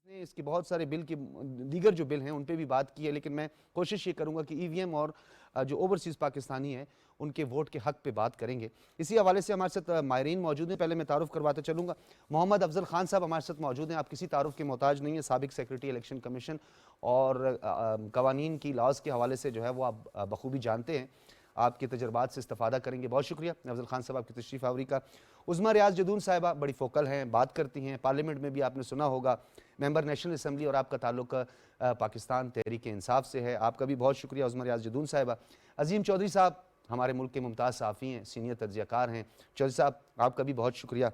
ने इसके बहुत सारे बिल के दीगर जो बिल हैं उन पे भी बात की है, लेकिन मैं कोशिश ये करूंगा कि ईवीएम और जो ओवरसीज़ पाकिस्तानी हैं उनके वोट के हक पे बात करेंगे। इसी हवाले से हमारे साथ मायरीन मौजूद हैं। पहले मैं तारुफ करवाते चलूंगा। मोहम्मद अफजल खान साहब हमारे साथ मौजूद हैं। आप किसी तारुफ के मोहताज नहीं है। साबिक सेक्रेटरी इलेक्शन कमीशन और कवानीन की लॉज के हवाले से जो है वो आप बखूबी जानते हैं। आपके तजर्बात से इस्तेफादा करेंगे। बहुत शुक्रिया अफजल खान साहब आपकी तशरीफ़ आवरी का। उज़्मा रियाज जदून साहिबा बड़ी फोकल हैं, बात करती हैं, पार्लियामेंट में भी आपने सुना होगा, मेंबर नेशनल असम्बली, और आपका ताल्लुक पाकिस्तान तहरीक इंसाफ से है। आपका भी बहुत शुक्रिया उज़्मा रियाज जदून साहिबा। अजीम चौधरी साहब हमारे मुल्क के मुमताज़ सहाफ़ी हैं, सीनियर तज्ज़ियाकार हैं। चौधरी साहब आपका भी बहुत शुक्रिया।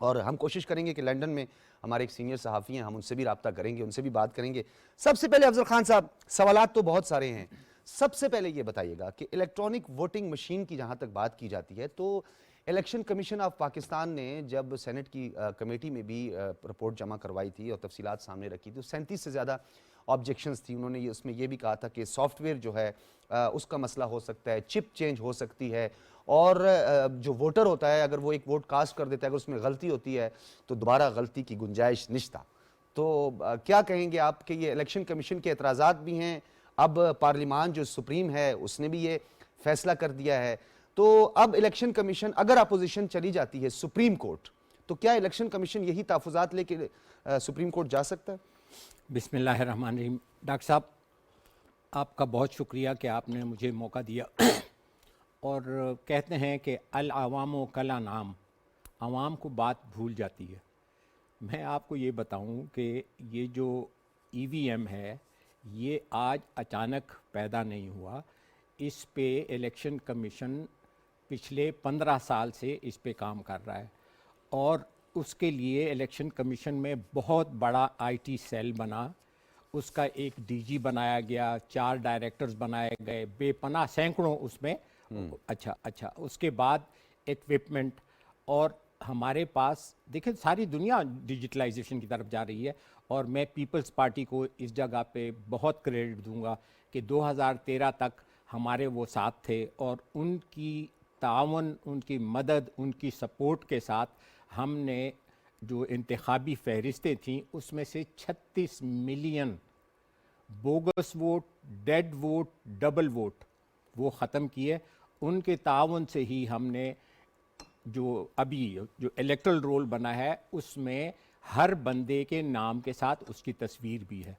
और हम कोशिश करेंगे कि लंदन में हमारे एक सीनियर सहाफ़ी हैं, हम उनसे भी रब्ता करेंगे, उनसे भी बात करेंगे। सबसे पहले अफजल खान साहब, सवालात तो बहुत सारे हैं। सबसे पहले ये बताइएगा कि इलेक्ट्रॉनिक वोटिंग मशीन की जहाँ तक बात की जाती है, तो इलेक्शन कमीशन ऑफ पाकिस्तान ने जब सेनेट की कमेटी में भी रिपोर्ट जमा करवाई थी और तफसीलात सामने रखी थी, तो 37 से ज़्यादा ऑब्जेक्शंस थी। उन्होंने उसमें ये भी कहा था कि सॉफ्टवेयर जो है उसका मसला हो सकता है, चिप चेंज हो सकती है, और जो वोटर होता है अगर वो एक वोट कास्ट कर देता है, अगर उसमें गलती होती है तो दोबारा गलती की गुंजाइश निश्ता। तो क्या कहेंगे आप कि ये इलेक्शन कमीशन के एतराज़ात भी हैं? अब पार्लिमान जो सुप्रीम है उसने भी ये फैसला कर दिया है, तो अब इलेक्शन कमीशन, अगर अपोजिशन चली जाती है सुप्रीम कोर्ट, तो क्या इलेक्शन कमीशन यही तहफ़्फ़ुज़ात लेके सुप्रीम कोर्ट जा सकता है? बिस्मिल्लाहिर्रहमानिर्रहीम। डॉक्टर साहब, आपका बहुत शुक्रिया कि आपने मुझे मौका दिया। और कहते हैं कि अल आवाम कला नाम, आवाम को बात भूल जाती है। मैं आपको ये बताऊं कि ये जो ईवीएम है ये आज अचानक पैदा नहीं हुआ। इस पे इलेक्शन कमीशन पिछले 15 साल से इस पे काम कर रहा है, और उसके लिए इलेक्शन कमीशन में बहुत बड़ा आईटी सेल बना, उसका एक डीजी बनाया गया, 4 डायरेक्टर्स बनाए गए, बेपनाह सैकड़ों उसमें। अच्छा, उसके बाद इक्विपमेंट, और हमारे पास देखिए सारी दुनिया डिजिटलाइजेशन की तरफ जा रही है, और मैं पीपल्स पार्टी को इस जगह पे बहुत क्रेडिट दूंगा कि 2013 तक हमारे वो साथ थे, और उनकी तावन, उनकी मदद, उनकी सपोर्ट के साथ हमने जो इंतखाबी फहरिस्तें थीं उसमें से 36 million bogus vote, dead vote, double vote वो ख़त्म किए। उनके तावन से ही हमने जो अभी जो इलेक्टरल रोल बना है उसमें हर बंदे के नाम के साथ उसकी तस्वीर भी है।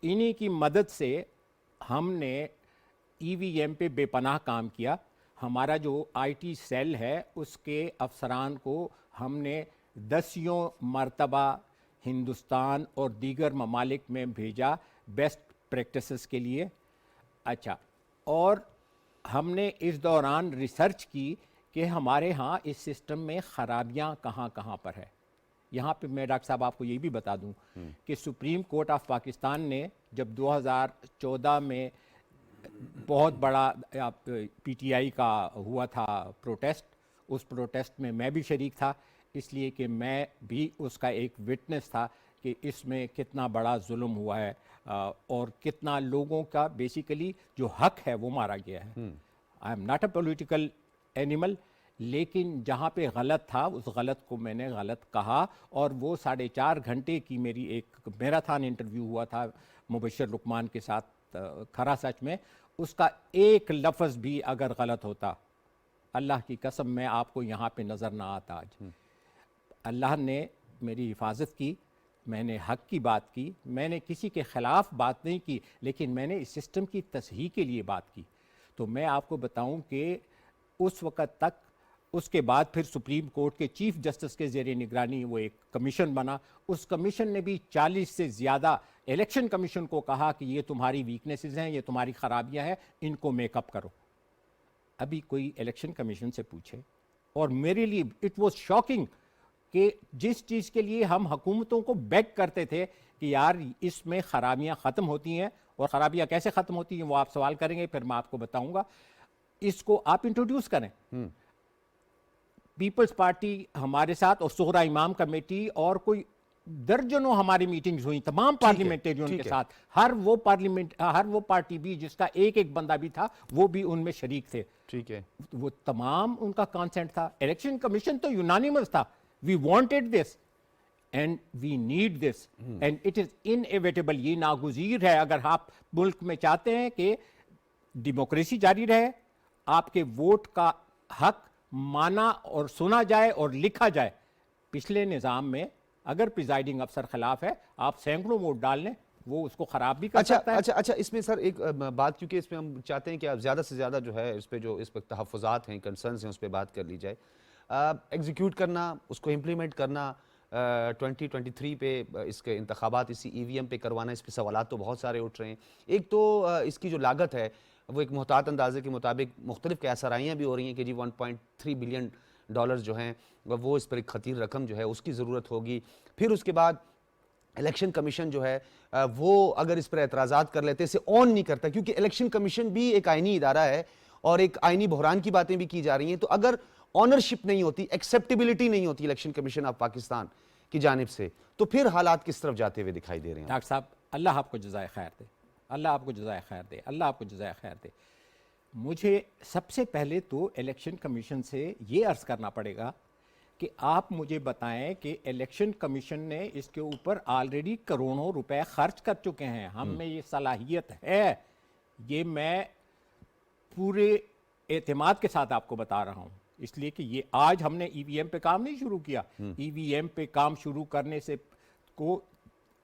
इन्हीं की मदद से हमने ईवीएम पे बेपनाह काम किया। हमारा जो आईटी सेल है उसके अफसरान को हमने 10 मरतबा हिंदुस्तान और दीगर ममालिक में भेजा बेस्ट प्रैक्टिसेस के लिए। अच्छा, और हमने इस दौरान रिसर्च की कि हमारे यहाँ इस सिस्टम में ख़राबियाँ कहाँ कहाँ पर है। यहाँ पे मैं डॉक्टर साहब आपको ये भी बता दूँ कि सुप्रीम कोर्ट ऑफ पाकिस्तान ने जब 2014 में बहुत बड़ा पीटीआई का हुआ था प्रोटेस्ट, उस प्रोटेस्ट में मैं भी शरीक था, इसलिए कि मैं भी उसका एक विटनेस था कि इसमें कितना बड़ा जुल्म हुआ है और कितना लोगों का बेसिकली जो हक है वो मारा गया है। I am not a political animal, लेकिन जहाँ पे गलत था उस गलत को मैंने गलत कहा, और वो 4.5 घंटे की मेरी एक मैराथन इंटरव्यू हुआ था मुबशर लुकमान के साथ खरा सच में, उसका एक लफ्ज़ भी अगर गलत होता, अल्लाह की कसम मैं आपको यहाँ पे नज़र ना आता आज। अल्लाह ने मेरी हिफाजत की, मैंने हक की बात की, मैंने किसी के ख़िलाफ़ बात नहीं की, लेकिन मैंने इस सिस्टम की तसहीह के लिए बात की। तो मैं आपको बताऊं कि उस वक़्त तक, उसके बाद फिर सुप्रीम कोर्ट के चीफ जस्टिस के ज़ेरे निगरानी वो एक कमीशन बना। उस कमीशन ने भी 40 से ज़्यादा इलेक्शन कमीशन को कहा कि ये तुम्हारी वीकनेसेस हैं, ये तुम्हारी ख़राबियाँ हैं, इनको मेकअप करो। अभी कोई इलेक्शन कमीशन से पूछे, और मेरे लिए इट वॉज शॉकिंग कि जिस चीज़ के लिए हम हुकूमतों को बेग करते थे कि यार इसमें ख़राबियाँ ख़त्म होती हैं, और ख़राबियाँ कैसे ख़त्म होती हैं वो आप सवाल करेंगे, फिर मैं आपको बताऊंगा, इसको आप इंट्रोड्यूस करें। पीपल्स पार्टी हमारे साथ और सोहरा इमाम कमेटी और कोई दर्जनों हमारी मीटिंग्स हुई तमाम पार्लियामेंटेरियन के साथ। हर वो पार्टी भी जिसका एक एक बंदा भी था वो भी उनमें शरीक थे। ठीक है, वो तमाम उनका कॉन्सेंट था। इलेक्शन कमीशन तो यूनानिमस था, we wanted this. And we need this and it is inevitable, ये नागुज़ीर है। अगर आप मुल्क में चाहते हैं कि डेमोक्रेसी जारी रहे, आपके वोट का हक माना और सुना जाए और लिखा जाए। पिछले निज़ाम में अगर प्रिजाइडिंग अफसर खिलाफ है, आप सैकड़ों वोट डाल लें, वो उसको खराब भी कर सकता है। अच्छा, इसमें सर एक बात, क्योंकि इसमें हम चाहते हैं कि आप ज़्यादा से ज़्यादा जो है इस पे जो इस पर तहफ़्फ़ुज़ात हैं, कंसर्न्स हैं, उस पर बात कर ली जाए। एग्जीक्यूट करना, उसको इम्प्लीमेंट करना, 2023 पे इसके इंतखाबात इसी EVM पे करवाना, इस पे सवालात तो बहुत सारे उठ रहे हैं। एक तो इसकी जो लागत है वो एक मुहतात अंदाजे के मुताबिक मुख्तलिफ क़यासराइयाँ भी हो रही हैं कि जी $1.3 बिलियन जो हैं वो इस पर एक खतीर रकम जो है उसकी ज़रूरत होगी। फिर उसके बाद इलेक्शन कमीशन जो है वो अगर इस पर एतराज़ात कर लेते, इसे ऑन नहीं करता, क्योंकि इलेक्शन कमीशन भी एक आइनी इदारा है और एक आइनी बहरान की बातें भी की जा रही हैं। तो अगर ऑनरशिप नहीं होती, एक्सेप्टेबिलिटी नहीं होती इलेक्शन कमीशन ऑफ पाकिस्तान की जानिब से, तो फिर हालात किस तरफ जाते हुए दिखाई दे रहे हैं? डॉक्टर साहब, अल्लाह आपको जज़ाए खैर दे, अल्लाह आपको जज़ाए खैर दे, अल्लाह आपको जज़ाए खैर दे। मुझे सबसे पहले तो इलेक्शन कमीशन से ये अर्ज़ करना पड़ेगा कि आप मुझे बताएं कि इलेक्शन कमीशन ने इसके ऊपर ऑलरेडी करोड़ों रुपए खर्च कर चुके हैं। हम में ये सलाहियत है, ये मैं पूरे एतमाद के साथ आपको बता रहा हूं, इसलिए कि ये आज हमने EVM पे काम नहीं शुरू किया। EVM पे काम शुरू करने से को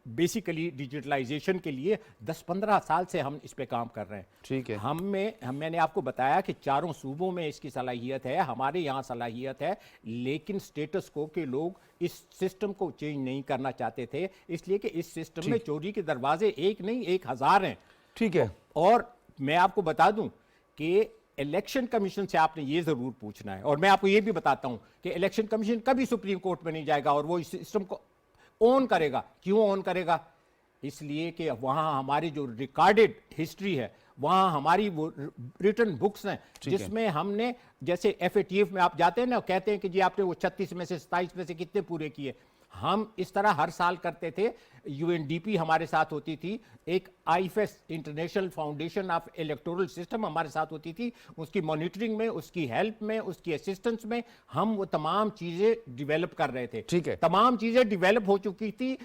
बेसिकली डिजिटलाइजेशन के लिए 10-15 साल से हम इस पे काम कर रहे हैं। ठीक है। मैंने आपको बताया कि चारों सूबों में इसकी सलाहियत है, हमारे यहाँ सलाहियत है, लेकिन स्टेटस को के लोग इस सिस्टम को चेंज नहीं करना चाहते थे, इसलिए कि इस सिस्टम में चोरी के दरवाजे एक नहीं 1000 हैं। ठीक है। और मैं आपको बता दूं कि इलेक्शन कमीशन से आपने ये जरूर पूछना है, और मैं आपको ये भी बताता हूं कि इलेक्शन कमीशन कभी सुप्रीम कोर्ट में नहीं जाएगा और वो इस सिस्टम को ऑन करेगा। क्यों ऑन करेगा? इसलिए कि वहां हमारी जो रिकॉर्डेड हिस्ट्री है, वहां हमारी वो रिटर्न बुक्स हैं जिसमें हमने, जैसे FATF में आप जाते हैं ना, कहते हैं कि जी आपने वो 36 में से 27 में से कितने पूरे किए, हम इस तरह हर साल करते थे। UNDP हमारे साथ होती थी, एक IFES international foundation of electoral system हमारे साथ होती थी, उसकी मॉनिटरिंग में, उसकी हेल्प में, उसकी असिस्टेंस में हम वो तमाम चीजें डेवलप कर रहे थे। ठीक है। तमाम चीजें डेवलप हो चुकी थी,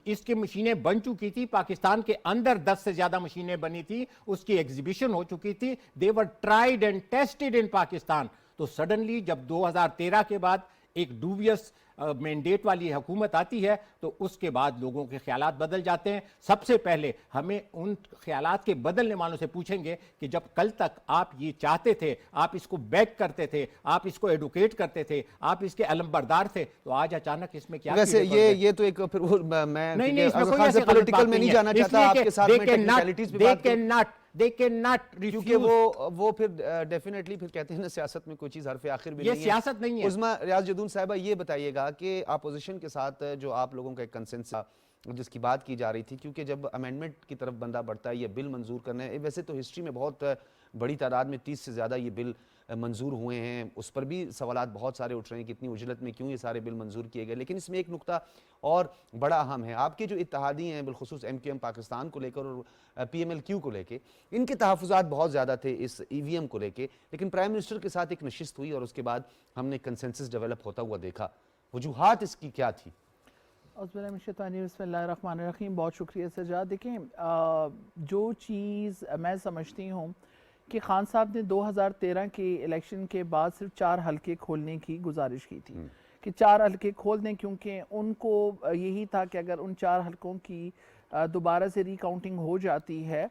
इसकी मशीनें बन चुकी थी, पाकिस्तान के अंदर 10 से ज्यादा मशीनें बनी थी, उसकी एग्जीबिशन हो चुकी थी, they were tried and tested in Pakistan. तो सडनली जब 2013 के बाद एक डूबियस मैंडेट वाली हुकूमत आती है, तो उसके बाद लोगों के ख्यालात बदल जाते हैं। सबसे पहले हमें उन ख्यालात के बदलने वालों से पूछेंगे कि जब कल तक आप ये चाहते थे, आप इसको बैक करते थे, आप इसको एडुकेट करते थे, आप इसके अलमबरदार थे, तो आज अचानक इसमें क्या? वैसे ये तो एक फिर वो मैं नहीं, इसमें कोई ऐसी पॉलिटिकल में नहीं जाना चाहता, आपके साथ में टेक्निकलिटीज पे बात करूं। they cannot refuse, क्योंकि वो फिर डेफिनेटली फिर कहते हैं ना, सियासत में कोई चीज हरफ आखिर भी नहीं है। ये सियासत नहीं है। उस्मा रियाज जदून साहिबा, ये बताइएगा कि अपोजिशन के साथ जो आप लोगों का एक कंसेंसस जिसकी बात की जा रही थी, क्योंकि जब अमेंडमेंट की तरफ बंदा बढ़ता है, ये बिल मंजूर करना है, वैसे तो हिस्ट्री में बहुत बड़ी तादाद में 30 से ज़्यादा ये बिल मंजूर हुए हैं, उस पर भी सवालात बहुत सारे उठ रहे हैं कि इतनी उजलत में क्यों ये सारे बिल मंजूर किए गए। लेकिन इसमें एक नुक्ता और बड़ा अहम है, आपके जो इत्तेहादी हैं बिलखुसूस MQM पाकिस्तान को लेकर और PMLQ को लेकर, इनके तहफ़्फ़ुज़ात बहुत ज़्यादा थे इस EVM को लेकर, लेकिन प्राइम मिनिस्टर के साथ एक नशिस्त हुई और उसके बाद हमने कंसेंसस डेवलप होता हुआ देखा। वजूहात इसकी क्या थी? बिस्मिल्लाहिर्रहमानिर्रहीम। बहुत शुक्रिया सजाद। देखें, जो चीज़ मैं समझती हूँ कि खान साहब ने 2013 के इलेक्शन के बाद सिर्फ 4 हलके खोलने की गुजारिश की थी कि 4 हलके खोल दें, क्योंकि उनको यही था कि अगर उन 4 हलकों की दोबारा से रिकाउंटिंग हो जाती है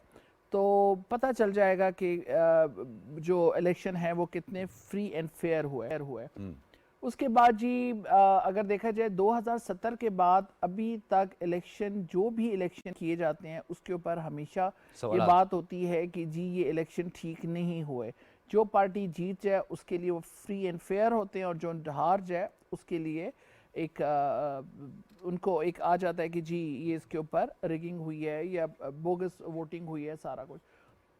तो पता चल जाएगा कि जो इलेक्शन है वो कितने फ्री एंड फेयर हुए। उसके बाद जी अगर देखा जाए 2070 के बाद अभी तक इलेक्शन, जो भी इलेक्शन किए जाते हैं उसके ऊपर हमेशा ये बात होती है कि जी ये इलेक्शन ठीक नहीं हुए। जो पार्टी जीत जाए उसके लिए वो फ्री एंड फेयर होते हैं, और जो हार जाए उसके लिए एक उनको एक आ जाता है कि जी ये इसके ऊपर रिगिंग हुई है या बोगस वोटिंग हुई है, सारा कुछ।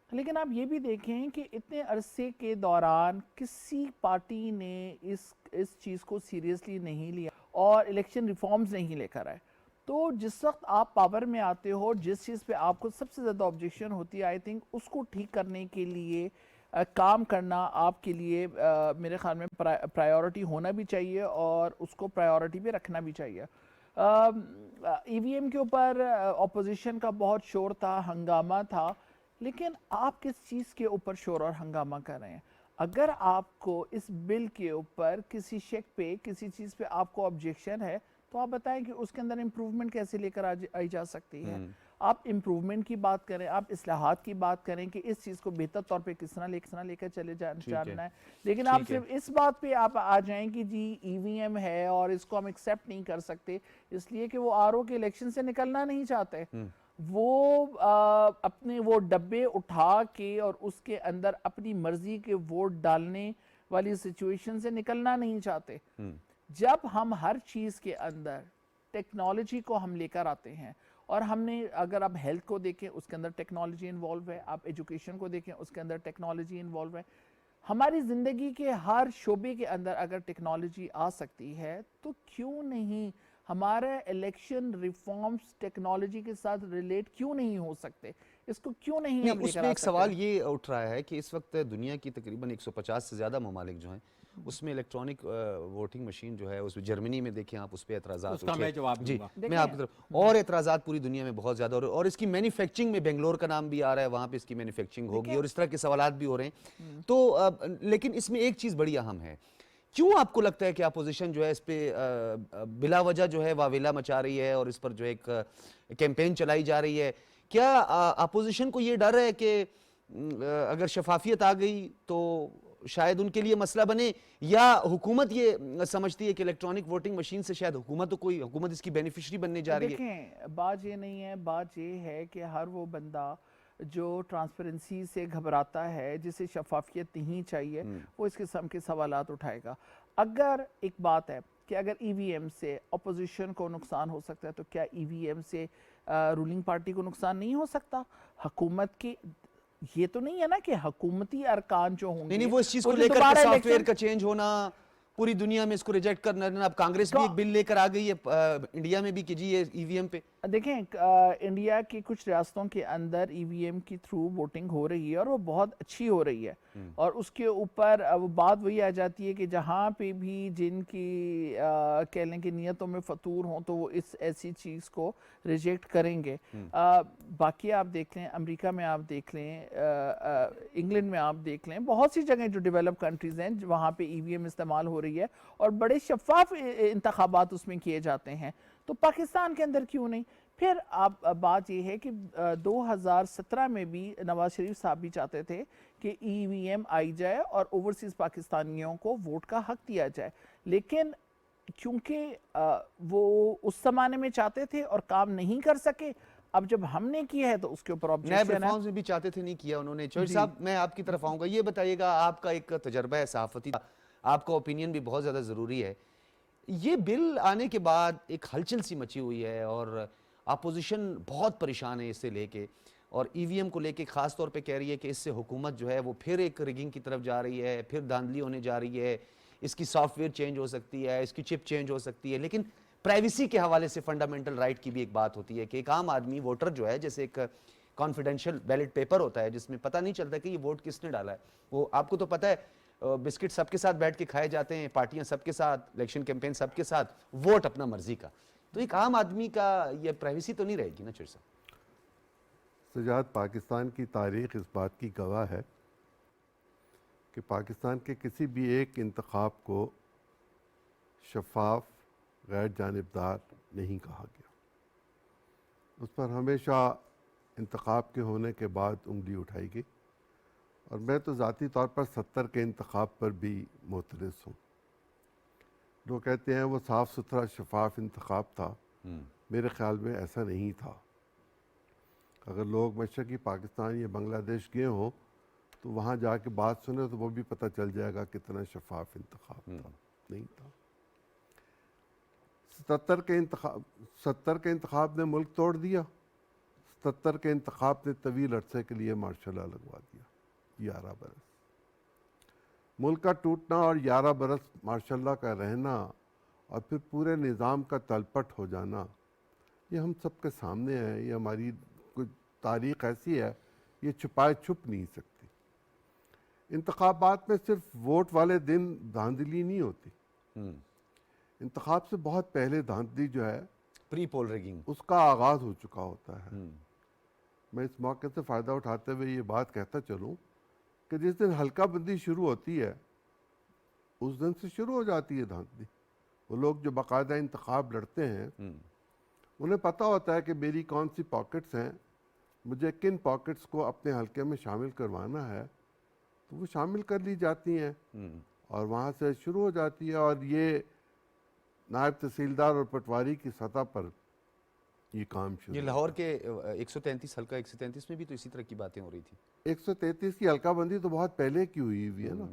लेकिन आप ये भी देखें कि इतने अरसे के दौरान किसी पार्टी ने इस चीज़ को सीरियसली नहीं लिया और इलेक्शन रिफॉर्म्स नहीं लेकर आए। तो जिस वक्त आप पावर में आते हो, जिस चीज़ पे आपको सबसे ज़्यादा ऑब्जेक्शन होती है, आई थिंक उसको ठीक करने के लिए काम करना आपके लिए मेरे ख्याल में प्रायोरिटी होना भी चाहिए और उसको प्रायोरिटी पे रखना भी चाहिए। ईवीएम के ऊपर ऑपोजिशन का बहुत शोर था, हंगामा था, लेकिन आप किस चीज़ के ऊपर शोर और हंगामा कर रहे हैं? अगर आपको इस बिल के ऊपर किसी शेक पे, किसी चीज़ पे आपको ऑब्जेक्शन है, तो आप बताएं कि उसके अंदर इम्प्रूवमेंट कैसे लेकर आई जा सकती है। आप इम्प्रूवमेंट की बात करें, आप इस्लाहात की बात करें कि इस चीज़ को बेहतर तौर पे किस तरह लेकर चले जानना है, लेकिन आप सिर्फ इस बात पे आप आ जाएं कि जी ईवीएम है और इसको हम एक्सेप्ट नहीं कर सकते इसलिए कि वो आरओ के इलेक्शन से निकलना नहीं चाहते। वो अपने वो डब्बे उठा के और उसके अंदर अपनी मर्जी के वोट डालने वाली सिचुएशन से निकलना नहीं चाहते। जब हम हर चीज़ के अंदर टेक्नोलॉजी को हम लेकर आते हैं, और हमने अगर आप हेल्थ को देखें उसके अंदर टेक्नोलॉजी इन्वॉल्व है, आप एजुकेशन को देखें उसके अंदर टेक्नोलॉजी इन्वॉल्व है, हमारी ज़िंदगी के हर शोबे के अंदर अगर टेक्नोलॉजी आ सकती है तो क्यों नहीं हमारे इलेक्शन रिफॉर्म्स टेक्नोलॉजी के साथ रिलेट क्यों नहीं हो सकते? इसको क्यों नहीं हम लेकर उसमें आ एक सकते? सवाल ये उठ रहा है कि इस वक्त दुनिया की तकरीबन 150 से ज़्यादा ममालिक जो हैं उसमें इलेक्ट्रॉनिक वोटिंग मशीन जो है, उसमें जर्मनी में देखें आप, उस पर एतराज़ात उसका उठे। मैं जवाब जी, दूंगा। मैं आपकी तरफ, और एतराज़ात पूरी दुनिया में बहुत ज़्यादा और इसकी मैन्युफैक्चरिंग में बेंगलोर का नाम भी आ रहा है, वहाँ पे इसकी मैन्युफैक्चरिंग होगी और इस तरह के सवालात भी हो रहे हैं। तो लेकिन इसमें एक चीज़ बड़ी अहम है, क्यों आपको लगता है कि अपोजिशन जो है इस पे बिला वजह जो है वावेला मचा रही है और इस पर जो है एक कैंपेन चलाई जा रही है? क्या अपोजिशन को ये डर है कि अगर शफाफियत आ गई तो शायद उनके लिए मसला बने, या हुकूमत ये समझती है कि इलेक्ट्रॉनिक वोटिंग मशीन से शायद हुकूमत इसकी बेनिफिशरी बनने जा रही है? देखें, बात ये नहीं है, बात ये है कि हर वो बंदा जो ट्रांसपेरेंसी से घबराता है, जिसे शफाफियत नहीं चाहिए, वो इस किस्म के सवालात उठाएगा। अगर एक बात है कि अगर ईवीएम से अपोजिशन को नुकसान हो सकता है, तो क्या ईवीएम से रूलिंग पार्टी को नुकसान नहीं हो सकता? हुकूमत की ये तो नहीं है ना कि हुकूमती अरकान जो होंगे, नहीं, वो इस चीज को जो लेकर दोबारा सॉफ्टवेयर इलेक्शन का चेंज होना, पूरी दुनिया में इसको रिजेक्ट करना, अब कांग्रेस भी एक बिल लेकर आ गई है इंडिया में भी कि जी ये ईवीएम पे। देखें, इंडिया की कुछ रियासतों के अंदर ईवीएम की थ्रू वोटिंग हो रही है और वो बहुत अच्छी हो रही है, और उसके ऊपर वो बात वही आ जाती है कि जहाँ पे भी जिनकी कह लें कि नियतों में फतूर हों तो वो इस ऐसी चीज़ को रिजेक्ट करेंगे। बाकी आप देख लें, अमेरिका में आप देख लें, इंग्लैंड में आप देख लें, बहुत सी जगह जो डेवलप कंट्रीज़ हैं वहाँ पे ईवीएम इस्तेमाल हो रही है और बड़े शफाफ इंतखाबात उसमें किए जाते हैं। तो पाकिस्तान के अंदर क्यों नहीं? फिर आप बात यह है कि 2017 में भी नवाज शरीफ साहब भी चाहते थे कि ईवीएम आई जाए और ओवरसीज पाकिस्तानियों को वोट का हक दिया जाए, लेकिन क्योंकि वो उस जमाने में चाहते थे और काम नहीं कर सके, अब जब हमने किया है तो उसके ऊपर नैब ऑब्जेक्शन है। रिफॉर्म्स में भी चाहते थे, नहीं किया उन्होंने। चौधरी साहब, मैं आपकी तरफ आऊंगा, ये बताइएगा, आपका एक तजर्बा है सहाफती, आपका ओपिनियन भी बहुत ज़्यादा ज़रूरी है। ये बिल आने के बाद एक हलचल सी मची हुई है और अपोजिशन बहुत परेशान है इससे लेके, और ईवीएम को लेके ख़ास तौर पे कह रही है कि इससे हुकूमत जो है वो फिर एक रिगिंग की तरफ जा रही है, फिर धांधली होने जा रही है, इसकी सॉफ्टवेयर चेंज हो सकती है, इसकी चिप चेंज हो सकती है। लेकिन प्राइवेसी के हवाले से फंडामेंटल राइट की भी एक बात होती है कि एक आम आदमी वोटर जो है, जैसे एक कॉन्फिडेंशियल बैलेट पेपर होता है जिसमें पता नहीं चलता कि ये वोट किसने डाला है, वो आपको तो पता है बिस्किट सबके साथ बैठ के खाए जाते हैं, पार्टियां सबके साथ, इलेक्शन कैंपेन सबके साथ, वोट अपना मर्जी का, तो एक आम आदमी का ये प्राइवेसी तो नहीं रहेगी ना? चौधरी साहब, सजाद, पाकिस्तान की तारीख इस बात की गवाह है कि पाकिस्तान के किसी भी एक इंतखाब को शफाफ, गैर जानिबदार नहीं कहा गया। उस पर हमेशा इंतखाब के होने के बाद उंगली उठाई गई, और मैं तो ज़ाती तौर पर 70 के इंतखाब पर भी मोतरस हूँ। लोग कहते हैं वो साफ़ सुथरा शफाफ इंतखाब था, मेरे ख्याल में ऐसा नहीं था। अगर लोग मशरक़ी पाकिस्तान या बांग्लादेश गए हों तो वहाँ जाके बात सुने तो वो भी पता चल जाएगा कितना शफाफ इंतखाब था, नहीं था। 70 के इंतखाब ने मुल्क तोड़ दिया। 70 के इंतखाब ने तवील अरसे के लिए मार्शल लॉ लगवा दिया, 11 बरस। मुल्क का टूटना और 11 बरस मार्शल लॉ का रहना और फिर पूरे निज़ाम का तलपट हो जाना, ये हम सब के सामने है। ये हमारी कुछ तारीख़ ऐसी है, ये छुप नहीं सकती। इंतखाबात में सिर्फ वोट वाले दिन धांधली नहीं होती, इंतखाब से बहुत पहले धांधली जो है प्री पोल रिगिंग। उसका आगाज़ हो चुका होता है। मैं इस मौके से फ़ायदा उठाते हुए ये बात कहता चलूँ कि जिस दिन हल्का बंदी शुरू होती है उस दिन से शुरू हो जाती है धांधली। वो लोग जो बाकायदा इंतखाब लड़ते हैं उन्हें पता होता है कि मेरी कौन सी पॉकेट्स हैं, मुझे किन पॉकेट्स को अपने हल्के में शामिल करवाना है, तो वो शामिल कर ली जाती हैं और वहाँ से शुरू हो जाती है। और ये नायब तहसीलदार और पटवारी की सतह पर ये काम शुरू ये होता लाहौर के 133 हल्का 133 में भी तो इसी तरह की बातें हो रही थी। है। 133 की हल्का बंदी तो बहुत पहले की हुई हुई है ना।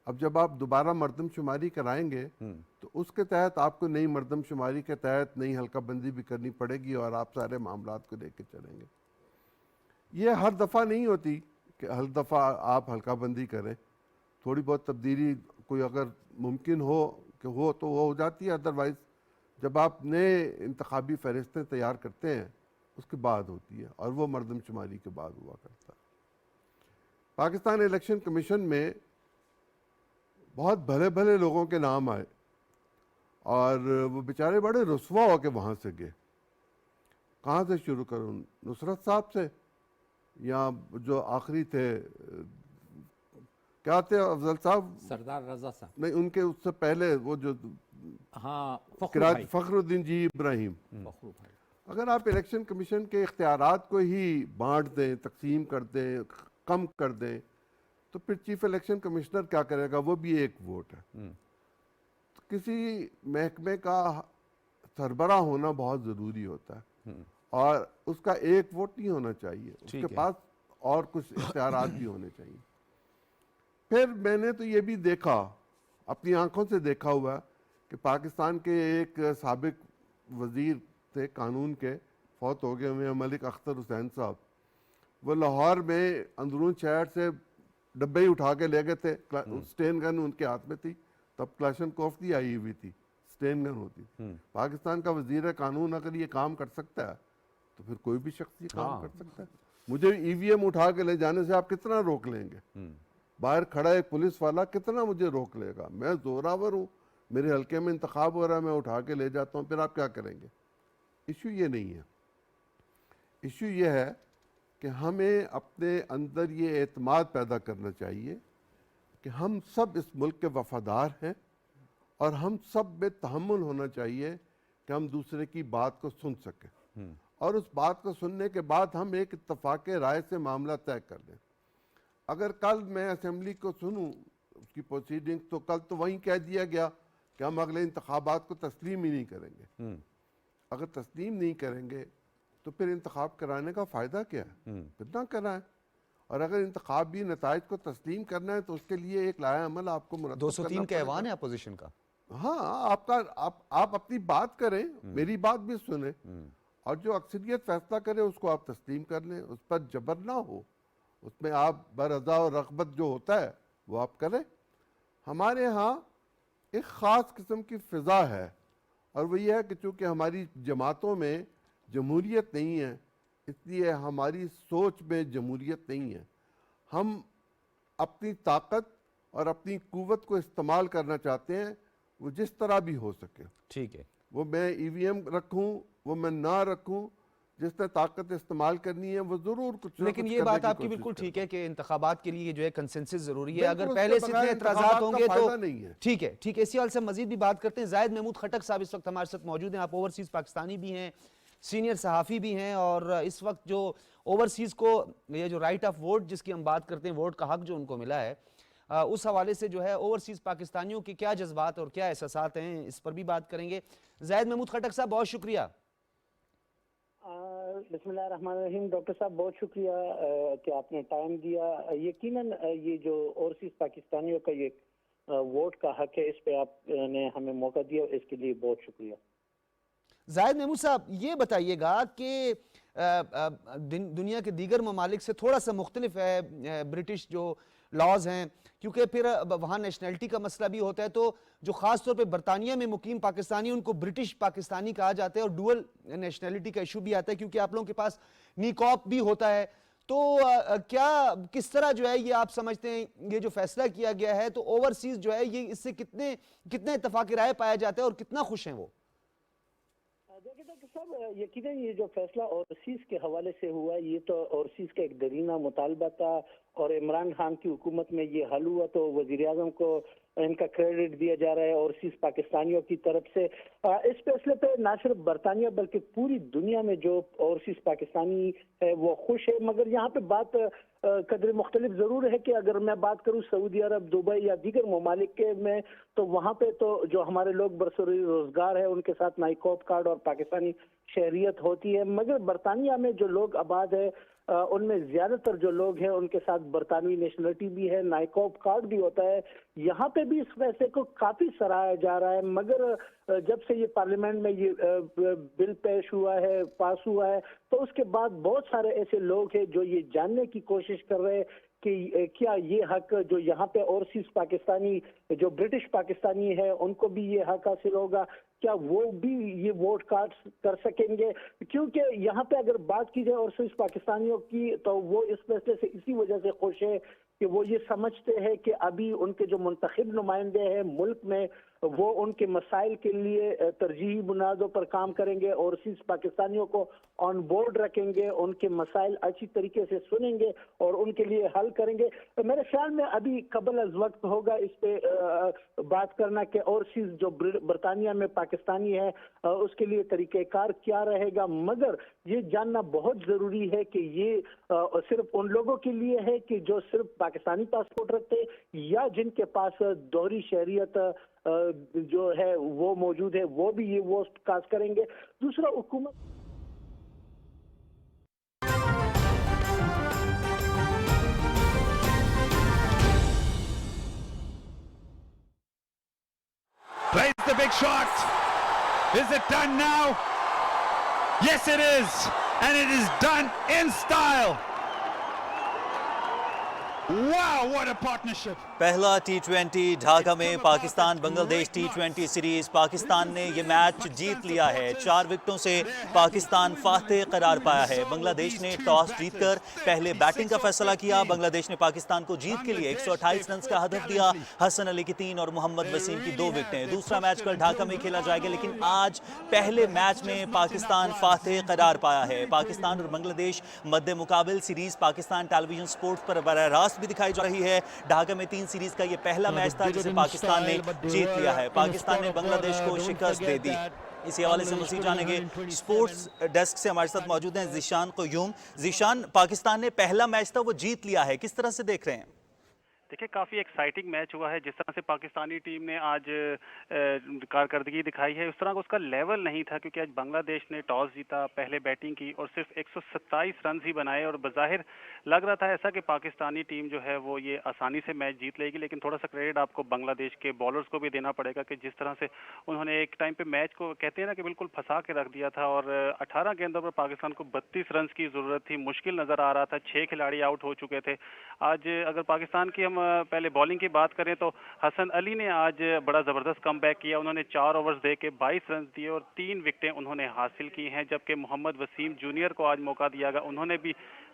अब जब आप दोबारा मर्दमशुमारी कराएंगे तो उसके तहत आपको नई मर्दमशुमारी के तहत नई हल्का बंदी भी करनी पड़ेगी और आप सारे मामलात को लेकर चलेंगे। ये हर दफ़ा नहीं होती कि हर दफ़ा आप हल्का बंदी करें, थोड़ी बहुत तब्दीली कोई अगर मुमकिन हो कि हो तो वो हो जाती है। अदरवाइज़ जब आप नए इंतखाबी फहरिस्तें तैयार करते हैं उसके बाद होती है और वो मर्दमशुमारी के बाद हुआ करता है। पाकिस्तान इलेक्शन कमीशन में बहुत भले भले लोगों के नाम आए और वो बेचारे बड़े रुस्वा हो के वहाँ से गए। कहाँ से शुरू करूँ, नुसरत साहब से या जो आखिरी थे क्या थे अफजल साहब, सरदार रजा साहब, नहीं उनके उससे पहले वो जो हाँ फखरुद्दीन जी इब्राहिम। फखरू भाई। अगर आप इलेक्शन कमीशन के इख्तियारात को ही बांट दें, तकसीम कर दें, कम कर दें, तो फिर चीफ इलेक्शन कमिश्नर क्या करेगा? वो भी एक वोट है। तो किसी महकमे का सरबरा होना बहुत ज़रूरी होता है और उसका एक वोट नहीं होना चाहिए, उसके पास और कुछ इख्तियारात भी होने चाहिए। फिर मैंने तो ये भी देखा, अपनी आंखों से देखा हुआ कि पाकिस्तान के एक साबिक वज़ीर थे कानून के, फौत हो गए हुए मलिक अख्तर हुसैन साहब। वो लाहौर में अंदरून शहर से डब्बे ही उठा के ले गए थे, स्टेन गन उनके हाथ में थी, तब क्लाशनकोफ नहीं आई हुई थी, स्टेन गन होती थी। पाकिस्तान का वज़ीर कानून अगर ये काम कर सकता है तो फिर कोई भी शख्स ये काम कर सकता है। मुझे ईवीएम उठा के ले जाने से आप कितना रोक लेंगे? बाहर खड़ा एक पुलिस वाला कितना मुझे रोक लेगा? मैं जोरावर हूँ, मेरे हल्के में इंतखाब हो रहा है, मैं उठा के ले जाता हूँ, फिर आप क्या करेंगे? इशू ये नहीं है। इशू ये है कि हमें अपने अंदर ये एतमाद पैदा करना चाहिए कि हम सब इस मुल्क के वफादार हैं और हम सब में तहम्मुल होना चाहिए कि हम दूसरे की बात को सुन सकें और उस बात को सुनने के बाद हम एक इत्तफाक राय से मामला तय कर लें। अगर कल मैं असेंबली को सुनूं उसकी प्रोसीडिंग, तो कल तो वहीं कह दिया गया कि हम अगले इंतखाबात को तस्लीम ही नहीं करेंगे। अगर तस्लीम नहीं करेंगे तो फिर इंतखाब कराने का फ़ायदा क्या है? फिर ना कराएं। और अगर इंतखाब भी नताइज को तस्लीम करना है तो उसके लिए एक लाया अमल आपको मुरत्तब 203 का ऐवान है अपोजिशन का। हाँ, आप अपनी बात करें, मेरी बात भी सुने और जो अक्सरियत फैसला करे उसको आप तस्लीम कर लें, उस पर जबर ना हो, उसमें आप बरज़ा और रग़बत जो होता है वो आप करें। हमारे यहाँ एक ख़ास किस्म की फ़िज़ा है और वो ये है कि चूँकि हमारी जमातों में जमहूरियत नहीं है, इसलिए हमारी सोच में जमहूरियत नहीं है। हम अपनी ताकत और अपनी क़ुव्वत को इस्तेमाल करना चाहते हैं, वो जिस तरह भी हो सके। ठीक है, वो मैं ईवीएम रखूं, वो मैं ना रखूं, जिस तरह ताकत इस्तेमाल करनी है वो ज़रूर कुछ। लेकिन ये बात आपकी बिल्कुल ठीक है कि इंतखाबात के लिए जो है कंसेंसस ज़रूरी है। अगर बिल्कुल, पहले उसके से बगैर इतने एतराज़ात इंतखाबात का होंगे फायदा तो नहीं है। ठीक है, ठीक है। इसी हाल से मजीद भी बात करते हैं। जायद महमूद खटक साहब इस वक्त हमारे साथ मौजूद हैं। आप ओवरसीज़ पाकिस्तानी भी हैं, सीनियर सहाफ़ी भी हैं और इस वक्त जो ओवरसीज़ को ये जो राइट ऑफ वोट जिसकी हम बात करते हैं, वोट का हक जो उनको मिला है, उस हवाले से जो है ओवरसीज़ पाकिस्तानियों के क्या जज्बात और क्या एहसासात हैं, इस पर भी बात करेंगे। जायद महमूद खटक साहब, बहुत शुक्रिया। बिस्मिल्लाहिर्रहमानिर्रहीम। डॉक्टर साहब, बहुत शुक्रिया कि आपने टाइम दिया। यकीनन ये जो ओवरसीज़ पाकिस्तानियों का ये वोट का हक है, इस पे आपने हमें मौका दिया, इसके लिए बहुत शुक्रिया। जायद महमूद साहब, ये बताइएगा कि दुनिया के दीगर ममालिक से थोड़ा सा मुख्तलिफ है ब्रिटिश जो लॉज हैं, क्योंकि फिर वहाँ नेशनलिटी का मसला भी होता है। तो जो ख़ास तौर पे बरतानिया में मुकीम पाकिस्तानी, उनको ब्रिटिश पाकिस्तानी कहा जाता है और डुअल नेशनलिटी का इशू भी आता है क्योंकि आप लोगों के पास निकॉप भी होता है। तो क्या किस तरह जो है ये आप समझते हैं ये जो फैसला किया गया है, तो ओवरसीज़ जो है ये इससे कितने इत्तफाक़ राय पाया जाता है और कितना खुश हैं वो? देखिए डॉक्टर साहब, यकीनन ये जो फैसला ओवरसीज के हवाले से हुआ, ये तो ओवरसीज का एक दरीना मुतालबा था और इमरान खान की हुकूमत में ये हल हुआ, तो वजीर आजम को इनका क्रेडिट दिया जा रहा है ओवरसीज पाकिस्तानियों की तरफ से। इस फैसले पे ना सिर्फ बरतानिया बल्कि पूरी दुनिया में जो ओवरसीज पाकिस्तानी है वो खुश है। मगर यहाँ पे बात कदर मुख्तलिफ जरूर है कि अगर मैं बात करूँ सऊदी अरब, दुबई या दीगर ममालिक के में, तो वहाँ पे तो जो हमारे लोग बरसरी रोजगार है उनके साथ नाइकॉब कार्ड और पाकिस्तानी शहरियत होती है। मगर बरतानिया में जो लोग आबाद है उनमें ज्यादातर जो लोग हैं उनके साथ बरतानवी नेशनलिटी भी है, नाइकॉब कार्ड भी होता है। यहाँ पे भी इस फैसले को काफी सराहा जा रहा है। मगर जब से ये पार्लियामेंट में ये बिल पेश हुआ है, पास हुआ है, तो उसके बाद बहुत सारे ऐसे लोग हैं जो ये जानने की कोशिश कर रहे हैं कि क्या ये हक जो यहाँ पे ओवरसीज पाकिस्तानी, जो ब्रिटिश पाकिस्तानी है, उनको भी ये हक हासिल होगा, क्या वो भी ये वोट कास्ट कर सकेंगे। क्योंकि यहाँ पे अगर बात की जाए ओवरसीज पाकिस्तानियों की, तो वो इस फैसले से इसी वजह से खुश है कि वो ये समझते हैं कि अभी उनके जो मुंतखब नुमाइंदे हैं मुल्क में, वो उनके मसाइल के लिए तरजीही बुनियादों पर काम करेंगे, ओवरसीज पाकिस्तानियों को ऑन बोर्ड रखेंगे, उनके मसाइल अच्छी तरीके से सुनेंगे और उनके लिए हल करेंगे। तो मेरे ख्याल में अभी कबल अज वक्त होगा इस पे बात करना कि ओवरसीज जो बरतानिया में पाकिस्तानी है उसके लिए तरीक़ेकार क्या रहेगा। मगर ये जानना बहुत ज़रूरी है कि ये सिर्फ उन लोगों के लिए है कि जो सिर्फ पाकिस्तानी पासपोर्ट रखते या जिनके पास दोहरी शहरियत जो है वो मौजूद है, वो भी ये वोट कास्ट करेंगे। दूसरा, हुकूमत Plays the big shot. Is it done now? Yes, it is. And it is done in style. Wow, what a partnership. पहला टी20 ढाका में पाकिस्तान बांग्लादेश टी20 सीरीज। पाकिस्तान ने ये मैच जीत लिया है। 4 विकेटों से पाकिस्तान फातेह करार पाया है। बांग्लादेश ने टॉस जीतकर पहले बैटिंग का फैसला किया। बांग्लादेश ने पाकिस्तान को जीत के लिए 128 रन का हदफ दिया। हसन अली की 3 और मोहम्मद वसीम की 2 विकेटें। दूसरा मैच कल ढाका में खेला जाएगा, लेकिन आज पहले मैच में पाकिस्तान फातेह करार पाया है। पाकिस्तान और बांग्लादेश मद्दे मुकाबिल सीरीज पाकिस्तान टेलीविजन स्पोर्ट्स पर बराह रास्त भी दिखाई जा रही है। ढाका में 3 सीरीज का ये पहला मैच था जिसे पाकिस्तान ने जीत लिया है। पाकिस्तान ने बांग्लादेश को शिकस्त दे दी। इसी हवाले से मज़ीद जानेंगे। स्पोर्ट्स डेस्क से हमारे साथ मौजूद हैं ज़ीशान क़य्यूम। ज़ीशान, पाकिस्तान ने पहला मैच था वो जीत लिया है, किस तरह से देख रहे हैं? देखिए, काफ़ी एक्साइटिंग मैच हुआ है। जिस तरह से पाकिस्तानी टीम ने आज कारकर्दगी दिखाई है, उस तरह का उसका लेवल नहीं था, क्योंकि आज बांग्लादेश ने टॉस जीता, पहले बैटिंग की और सिर्फ 127 रन ही बनाए और बज़ाहिर लग रहा था ऐसा कि पाकिस्तानी टीम जो है वो ये आसानी से मैच जीत लेगी। लेकिन थोड़ा सा क्रेडिट आपको बांग्लादेश के बॉलर्स को भी देना पड़ेगा कि जिस तरह से उन्होंने एक टाइम पे मैच को कहते हैं ना कि बिल्कुल फंसा के रख दिया था। और 18 गेंदों पर पाकिस्तान को 32 रन की ज़रूरत थी, मुश्किल नज़र आ रहा था। 6 खिलाड़ी आउट हो चुके थे। आज अगर पाकिस्तान की हम पहले बॉलिंग की बात करें तो हसन अली ने आज बड़ा ज़बरदस्त कमबैक किया। उन्होंने 4 ओवर्स दे के 22 रन दिए और 3 विकेटें उन्होंने हासिल की हैं। जबकि मोहम्मद वसीम जूनियर को आज मौका दिया गया, उन्होंने भी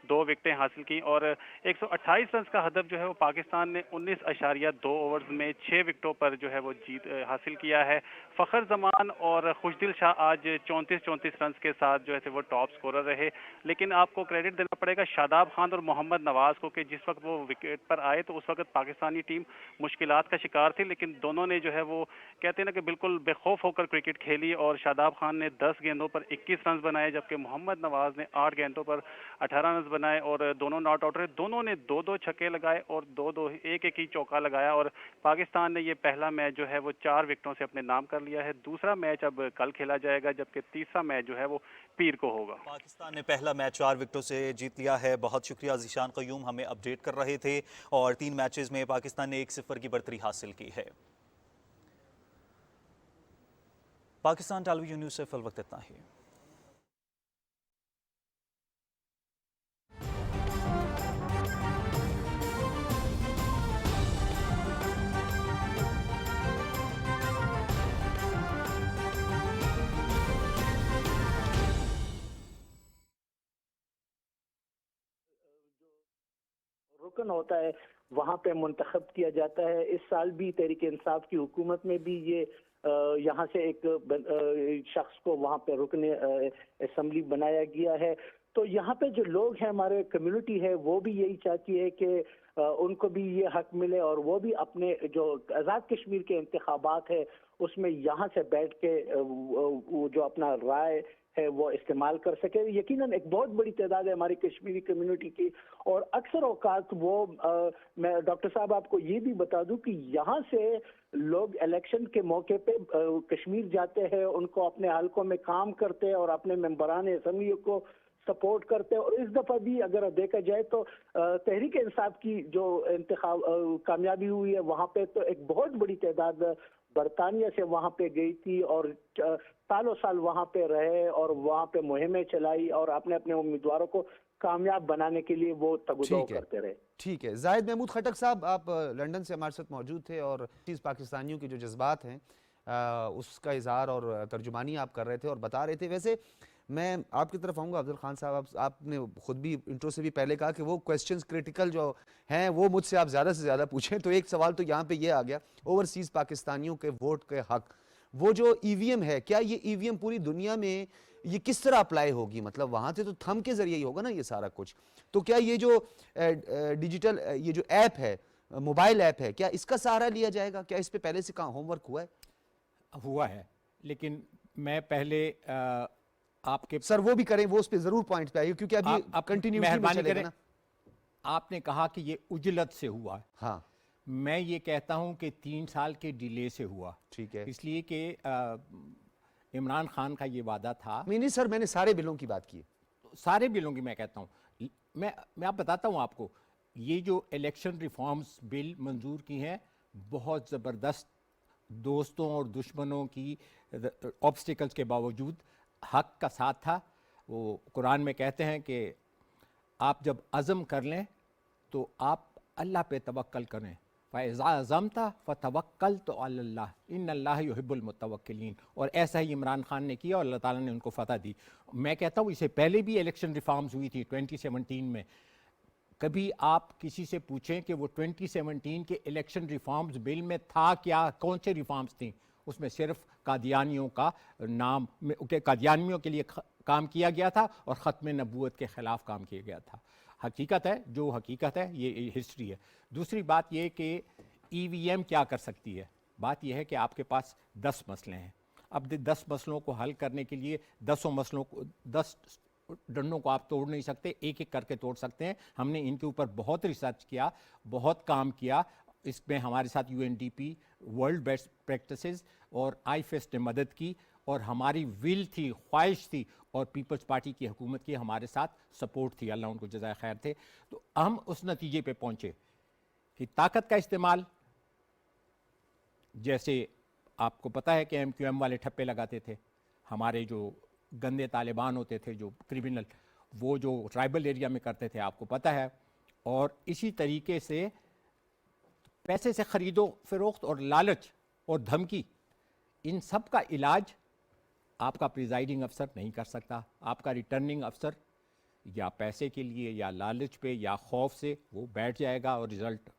2 विकेटें हासिल की और 128 रन का हदफ जो है वो पाकिस्तान ने 19.2 ओवर्स में 6 विकेटों पर जो है वो जीत हासिल किया है। फ़खर जमान और खुशदिल शाह आज 34 रन के साथ जो है वो टॉप स्कोरर रहे। लेकिन आपको क्रेडिट देना पड़ेगा शादाब खान और मोहम्मद नवाज को कि जिस वक्त वो विकेट पर आए तो उस वक्त पाकिस्तानी टीम मुश्किलात का शिकार थी, लेकिन दोनों ने जो है वो कहते हैं ना कि बिल्कुल बेखौफ होकर क्रिकेट खेली। और शादाब खान ने 10 गेंदों पर 21 रन बनाए, जबकि मोहम्मद नवाज ने 8 गेंदों पर 18 रन बनाए और दोनों नॉट आउट रहे। दोनों ने 2-2 छक्के लगाए और 2-2 एक ही चौका लगाया और पाकिस्तान ने ये पहला मैच जो है वो 4 विकेटों से अपने नाम कर लिया है। दूसरा मैच अब कल खेला जाएगा, जबकि तीसरा मैच जो है वो पीर को होगा। पाकिस्तान ने पहला मैच 4 विकेटों से जीत लिया है। बहुत शुक्रिया ज़ीशान क़य्यूम, हमें अपडेट कर रहे थे। और 3 मैचेस में पाकिस्तान ने 1-0 की बढ़तरी हासिल की है। पाकिस्तान टेलीविजन न्यूज़ से फिल वक्त इतना ही। रुकन होता है वहाँ पे मुंतखब किया जाता है। इस साल भी तहरीक इंसाफ की हुकूमत में भी ये यहाँ से एक शख्स को वहाँ पे रुकने असेंबली बनाया गया है। तो यहाँ पे जो लोग हैं, हमारे कम्युनिटी है, वो भी यही चाहती है कि उनको भी ये हक मिले और वो भी अपने जो आज़ाद कश्मीर के इंतखाबात है उसमें यहाँ से बैठ के वो जो अपना राय है वो इस्तेमाल कर सके। यकीनन एक बहुत बड़ी तादाद है हमारी कश्मीरी कम्युनिटी की, और अक्सर औकात वो मैं डॉक्टर साहब आपको ये भी बता दूं कि यहाँ से लोग इलेक्शन के मौके पे कश्मीर जाते हैं, उनको अपने हलकों में काम करते हैं और अपने मेंबरान असम्बली को सपोर्ट करते हैं। और इस दफा भी अगर देखा जाए तो तहरीक इंसाफ की जो इंतखाब कामयाबी हुई है वहाँ पे, तो एक बहुत बड़ी तादाद बरतानिया से वहाँ पे गई थी और सालों साल वहाँ पे रहे और वहाँ पे मुहिमें चलाई और अपने अपने उम्मीदवारों को कामयाब बनाने के लिए वो तगदो करते रहे। ठीक है, जाहिद महमूद खटक साहब, आप लंदन से हमारे साथ मौजूद थे और चीज़ पाकिस्तानियों के जो जज्बात हैं उसका इजहार और तर्जुमानी आप कर रहे थे और बता रहे थे। वैसे मैं आपकी तरफ आऊँगा अफजल खान साहब, आपने खुद भी इंट्रो से भी पहले कहा कि वो क्वेश्चंस क्रिटिकल जो हैं वो मुझसे आप ज़्यादा से ज़्यादा पूछें, तो एक सवाल तो यहाँ पे ये आ गया, ओवरसीज़ पाकिस्तानियों के वोट के हक, वो जो ईवीएम है, क्या ये ईवीएम पूरी दुनिया में ये किस तरह अप्लाई होगी? मतलब वहाँ से तो थंब के ज़रिए ही होगा ना ये सारा कुछ, तो क्या ये जो डिजिटल ये जो ऐप है, मोबाइल ऐप है, क्या इसका सहारा लिया जाएगा? क्या इस पर पहले से कहाँ होमवर्क हुआ है? हुआ है, लेकिन मैं पहले आपके सर वो भी करें, वो उस पे जरूर पॉइंट पे आइए क्योंकि अभी कंटिन्यूटी में चलेगा ना। आपने कहा कि ये उजलत से हुआ, हाँ, मैं ये कहता हूं कि 3 साल के डिले से हुआ। ठीक है, इसलिए कि इमरान खान का ये वादा था। नहीं सर, मैंने सारे बिलों की बात की, सारे बिलों की मैं कहता हूँ। मैं आप बताता हूँ आपको, ये जो इलेक्शन रिफॉर्म्स बिल मंजूर की हैं, बहुत ज़बरदस्त दोस्तों और दुश्मनों की ऑब्स्टिकल्स के बावजूद हक का साथ था। वो कुरान में कहते हैं कि आप जब अज़म कर लें तो आप अल्लाह पे तवक्कल करें, फ़इज़ा अज़मता फ़तवक्कल तो अल्लाह इन्नल्लाह युहिब्बुल मुतवक्किलीन। और ऐसा ही इमरान खान ने किया और अल्लाह ताला ने उनको फ़तह दी। मैं कहता हूँ इससे पहले भी इलेक्शन रिफॉर्म्स हुई थी 2017 में। कभी आप किसी से पूछें कि वो 2017 के इलेक्शन रिफॉर्म्स बिल में था क्या, कौन से रिफॉर्म्स थी? उसमें सिर्फ कादियानियों का नाम, कादियानियों के लिए काम किया गया था और ख़त्म नबूवत के ख़िलाफ़ काम किया गया था। हकीकत है जो हकीकत है, ये हिस्ट्री है। दूसरी बात ये कि ईवीएम क्या कर सकती है। बात यह है कि आपके पास 10 मसले हैं। अब 10 मसलों को हल करने के लिए 10 मसलों को, 10 डंडों को आप तोड़ नहीं सकते, एक एक करके तोड़ सकते हैं। हमने इनके ऊपर बहुत रिसर्च किया, बहुत काम किया। इसमें हमारे साथ UNDP, वर्ल्ड बेस्ट प्रैक्टिसेस और IFES ने मदद की और हमारी विल थी, ख्वाहिश थी और पीपल्स पार्टी की हुकूमत की हमारे साथ सपोर्ट थी, अल्लाह उनको जज़ाए खैर थे। तो हम उस नतीजे पे पहुँचे कि ताकत का इस्तेमाल, जैसे आपको पता है कि MQM वाले ठप्पे लगाते थे, हमारे जो गंदे तालिबान होते थे, जो क्रिमिनल, वो जो ट्राइबल एरिया में करते थे, आपको पता है। और इसी तरीके से पैसे से ख़रीदो फ़रोख्त और लालच और धमकी, इन सब का इलाज आपका प्रिजाइडिंग अफसर नहीं कर सकता। आपका रिटर्निंग अफसर या पैसे के लिए या लालच पे या खौफ से वो बैठ जाएगा और रिज़ल्ट,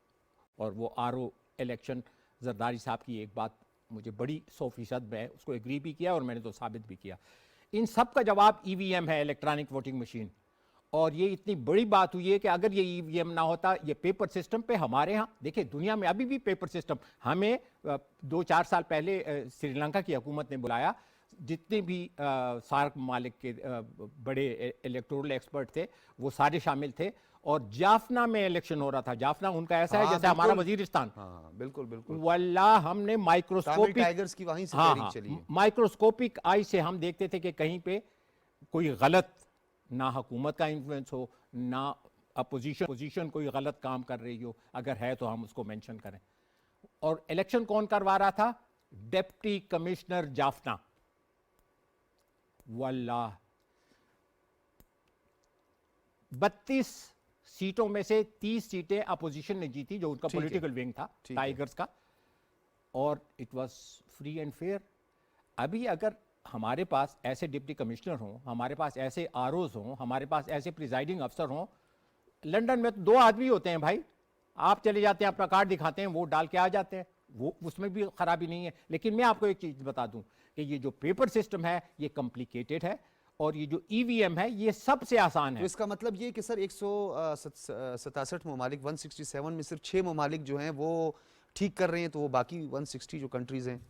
और वो RO इलेक्शन, जरदारी साहब की एक बात मुझे बड़ी 100% मैं उसको एग्री भी किया और मैंने तो साबित भी किया। इन सब का जवाब EVM है, इलेक्ट्रॉनिक वोटिंग मशीन। और ये इतनी बड़ी बात हुई है कि अगर ये EVM ना होता, ये पेपर सिस्टम पे हमारे यहाँ, देखिए दुनिया में अभी भी पेपर सिस्टम, हमें 2-4 साल पहले श्रीलंका की हुकूमत ने बुलाया, जितने भी सार्क ममालिक के बड़े इलेक्टोरल एक्सपर्ट थे वो सारे शामिल थे, और जाफना में इलेक्शन हो रहा था। जाफना उनका ऐसा है जैसे हमारा वजीरिस्तान। बिल्कुल बिल्कुल। वल्लाह हमने माइक्रोस्कोपिक टाइगर्स की वहीं से ट्रेनिंग चली है। माइक्रोस्कोपिक आई से हम देखते थे कि कहीं पे कोई गलत, ना हुकूमत का इन्फ्लुएंस हो, ना अपोजिशन कोई गलत काम कर रही हो, अगर है तो हम उसको मेंशन करें। और इलेक्शन कौन करवा रहा था? Deputy commissioner Jaffna. वल्लाह 32 सीटों में से 30 सीटें अपोजिशन ने जीती, जो उनका पॉलिटिकल विंग था टाइगर्स का, और it was free and fair. अभी अगर हमारे पास ऐसे डिप्टी कमिश्नर हों, हमारे पास ऐसे ROs हों, हमारे पास ऐसे प्रिजाइडिंग अफसर हों, लंदन में तो 2 आदमी होते हैं भाई, आप चले जाते हैं, अपना कार्ड दिखाते हैं, वोट डाल के आ जाते हैं। वो उसमें भी खराबी नहीं है। लेकिन मैं आपको एक चीज़ बता दूं कि ये जो पेपर सिस्टम है ये कॉम्प्लिकेटेड है और ये जो ईवीएम है ये सबसे आसान तो है। इसका मतलब ये कि सर 167 ममालिक 167 में सिर्फ 6 ममालिक जो हैं वो ठीक कर रहे हैं, तो वो बाकी 160 जो कंट्रीज हैं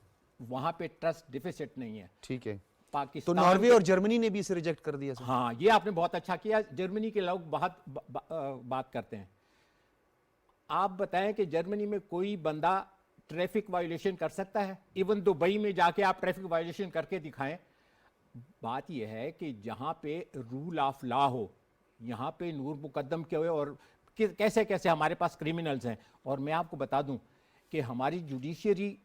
वहां पे ट्रस्ट डिफिसिट नहीं है। ठीक है। तो पाकिस्तान नॉर्वे और जर्मनी ने भी इसे रिजेक्ट कर दिया सर। हाँ, ये आपने बहुत अच्छा किया। जर्मनी के लोग बहुत बात करते हैं। आप बताएं कि जर्मनी में कोई बंदा ट्रैफिक वायोलेशन कर सकता है? इवन दुबई में जाके आप ट्रैफिक वायोलेशन करके दिखाएं। बात यह है कि जहां पे रूल ऑफ लॉ हो, यहां पे नूर मुकद्दम के हुए और कैसे कैसे हमारे पास क्रिमिनल्स हैं। और मैं आपको बता दूं कि हमारी जुडिशियरी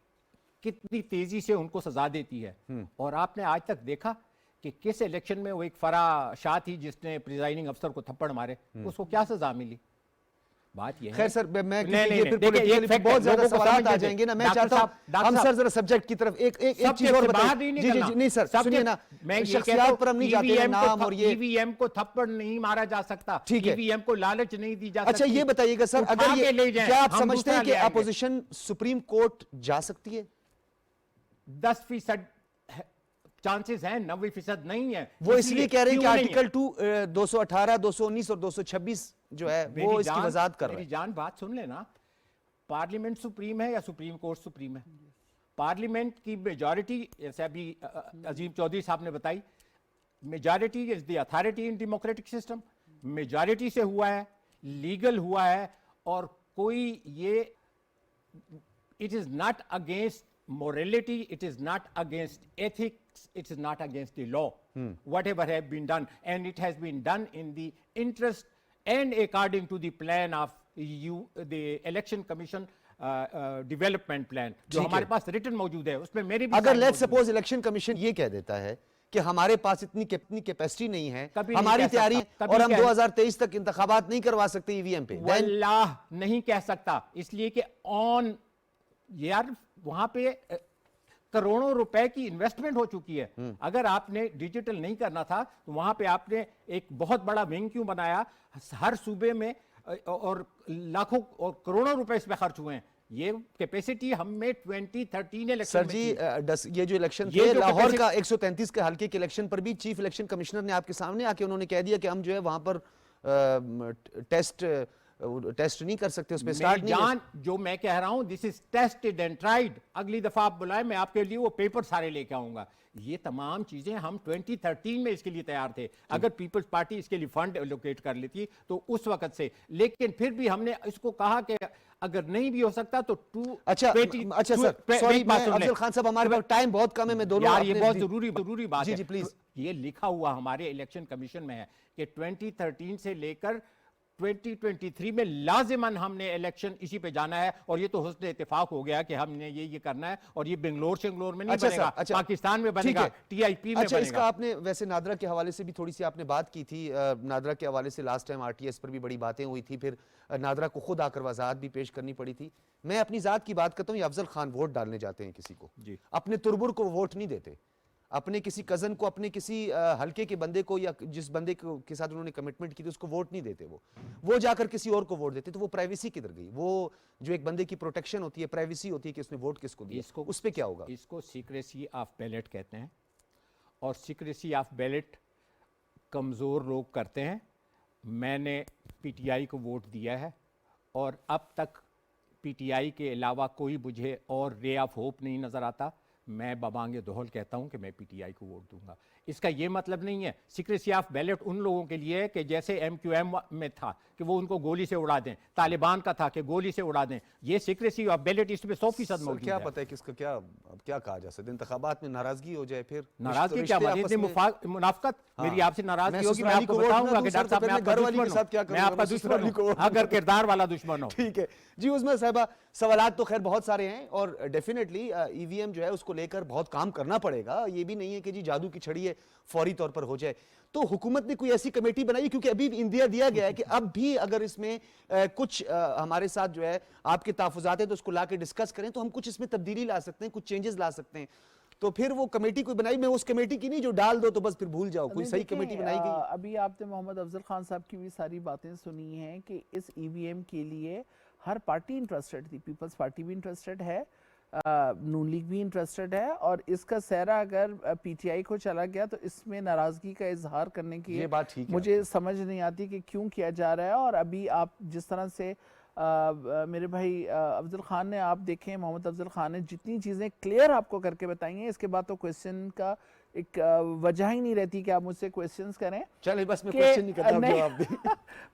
कितनी तेजी से उनको सजा देती है। और आपने आज तक देखा कि किस इलेक्शन में वो एक फरा शाह थी जिसने प्रिजाइडिंग अफसर को थप्पड़ मारे, उसको क्या सजा मिली? बात ये है। खैर सर मैं नहीं, क्योंकि नहीं, ये फिर देखिए, politically एक fact बहुत है, ज्यादा लोगों को सवाल आ समझने जाएंगे ना। मैं डॉक्टर चाहता हूं साहब, हम सर जरा सब्जेक्ट की तरफ एक चीज और बाहर नहीं बताइए। जी निकलना। नहीं सर सुनिए ना, मैं ये शख्सियात कहता हूं, पर हम नहीं जाते हैं, नाम और ये ईवीएम को थप्पड़ नहीं मारा जा सकता। ठीक है। ईवीएम को लालच नहीं दी जा अच्छा सकती। ये बताइएगा सर, उठा अगर के ये ले जाएं, क्या आप हम समझते हैं दूसरा कि ले आएंगे। अपोजिशन सुप्रीम कोर्ट जा सकती है? 10% चांसेस हैं, 90% नहीं है। वो इसलिए कह रहे हैं कि क्यों नहीं है? आर्टिकल 218, 219 और 226 जो है वो इसकी वजाहत कर रहा मेरी है। जान बात सुन लेना। पार्लियामेंट सुप्रीम है या सुप्रीम कोर्ट सुप्रीम है? पार्लियामेंट की मेजॉरिटी, जैसे अभी अजीम चौधरी साहब ने बताई, majority is the authority in democratic system. Majority से हुआ है, लीगल हुआ है, और कोई ये it is not against morality, it is not against ethics, it is not against the law. Whatever has been done, and it has been done in the interest and according to the plan of the election commission development plan, जो ठीक है। हमारे पास written मौजूद है, उसमें मेरी भी अगर sign लेट्स मौजूद है। सपोज इलेक्शन कमीशन ये कह देता है कि हमारे पास इतनी कैपेसिटी नहीं है, कभी नहीं हमारी कह तैयारी सकता, कभी और हम कह- 2023 तक इंतखाबात नहीं करवा सकते ईवीएम पे, then वल्लाह नहीं कह सकता, इसलिए कि ऑन यार वहां पे करोड़ों रुपए की इन्वेस्टमेंट हो चुकी है। अगर आपने डिजिटल नहीं करना था तो वहां पे आपने एक बहुत बड़ा विंग क्यों बनाया? हर सूबे में और लाखों और करोड़ों रुपए इसमें खर्च हुए हैं। ये कैपेसिटी हमें 2013 इलेक्शन सर में जी थी। ये जो इलेक्शन ये थे जो लाहौर capacity- का 133 के हल्के के इलेक्शन पर भी चीफ इलेक्शन कमिश्नर ने आपके सामने आके उन्होंने कह दिया कि हम जो है वहां पर टेस्ट नहीं कर सकते, उस पर स्टार्ट मेरी नहीं जान, जो मैं कह रहा हूं this is tested and tried. अगली दफा आप बुलाए, मैं आपके लिए वो पेपर सारे लेके आऊंगा। ये तमाम चीजें हम 2013 में इसके लिए तैयार थे। अगर पीपल्स पार्टी इसके लिए फंड एलोकेट कर लेती तो उस वक्त से, लेकिन फिर भी हमने इसको कहा कि अगर नहीं भी हो सकता तो अच्छा सर सॉरी अफजल खान साहब, हमारे पास टाइम बहुत कम है, मैं दोनों यार ये अपने- बहुत जरूरी बात जी है। जी प्लीज। ये लिखा हुआ हमारे इलेक्शन कमीशन में है कि 2013 से लेकर 2023 में लाजिमन हमने इलेक्शन इसी पे जाना है, और ये तो हुस्न इत्तेफाक हो गया कि हमने ये करना है, और ये बेंगलोर शेंगलोर में नहीं अच्छा बनेगा, अच्छा, पाकिस्तान में ठीक बनेगा, है। टीआईपी में अच्छा इसका बनेगा। आपने वैसे नादरा के हवाले से भी थोड़ी सी आपने बात की थी, नादरा के हवाले से लास्ट टाइम आरटीएस पर भी बड़ी बातें हुई थी, फिर नादरा को खुद आकर वजाहत भी पेश करनी पड़ी थी। मैं अपनी जात की बात करता हूँ, अफजल खान वोट डालने जाते हैं किसी को, जी। अपने तुरबुर को वोट नहीं देते, अपने किसी कजन को, अपने किसी हल्के के बंदे को, या जिस बंदे के साथ उन्होंने कमिटमेंट की थी उसको वोट नहीं देते। वो जाकर किसी और को वोट देते, तो वो प्राइवेसी किधर गई? वो जो एक बंदे की प्रोटेक्शन होती है, प्राइवेसी होती है कि उसने वोट किसको दिया, उस पे क्या होगा? इसको सीक्रेसी ऑफ बैलेट कहते हैं, और सीक्रेसी ऑफ बैलेट कमज़ोर लोग करते हैं। मैंने पीटीआई को वोट दिया है, और अब तक पीटीआई के अलावा कोई मुझे और रे ऑफ होप नहीं नज़र आता। मैं बबांगे दोहल कहता हूं कि मैं पीटीआई को वोट दूंगा। इसका यह मतलब नहीं है, सीक्रेसी ऑफ बैलेट उन लोगों के लिए है कि जैसे एमक्यूएम में था कि वो उनको गोली से उड़ा दें, तालिबान का था कि गोली से उड़ा दें। ये सीक्रेसी ऑफ बैलेट इसमें 100% सर, मौजूद क्या है। पता है किसका क्या कहा जा सकता है? इंतखाबात में नाराजगी हो जाए, फिर नाराजगी क्या बात, इतनी मुनाफकत मेरी आपसे नाराजगी होगी, मैं आपको बताऊंगा कि डॉक्टर साहब मैं आपका दुश्मन हूं, अगर किरदार वाला दुश्मन हो। ठीक है जी उस्मा साहबा, सवालात तो खैर बहुत सारे हैं, और डेफिनेटली ईवीएम जो है उसको लेकर बहुत काम करना पड़ेगा। ये भी नहीं है कि जी जादू की छड़ी है फौरी तौर पर हो जाए। तो हुकूमत ने कोई ऐसी कमेटी बनाई, क्योंकि अभी इंदिया दिया गया है कि अब भी अगर इसमें कुछ हमारे साथ जो है आपके तहफुजात हैं तो उसको ला के डिस्कस करें, तो हम कुछ इसमें तब्दीली ला सकते हैं, कुछ चेंजेस ला सकते हैं। तो फिर वो कमेटी कोई बनाई, मैं उस कमेटी की नहीं जो डाल दो तो बस फिर भूल जाओ, कोई सही कमेटी बनाई गई? अभी आपने मोहम्मद अफजल खान साहब की भी सारी बातें सुनी हैं कि इस ईवीएम के लिए हर पार्टी इंटरेस्टेड थी, पीपल्स पार्टी भी इंटरेस्टेड है, नून लीग भी इंटरेस्टेड है, और इसका सहरा अगर पीटीआई को चला गया तो इसमें नाराजगी का इजहार करने की ये बात ठीक है मुझे समझ नहीं आती कि क्यों किया जा रहा है। और अभी आप जिस तरह से मेरे भाई अफजल खान ने, आप देखें मोहम्मद अफजल खान ने जितनी चीज़ें क्लियर आपको करके बताई हैं, इसके बाद तो क्वेश्चन का एक वजह ही नहीं रहती कि आप मुझसे क्वेश्चंस करें। चलिए बस मैं कि- क्वेश्चन नहीं करता, आप नहीं, जवाब दें।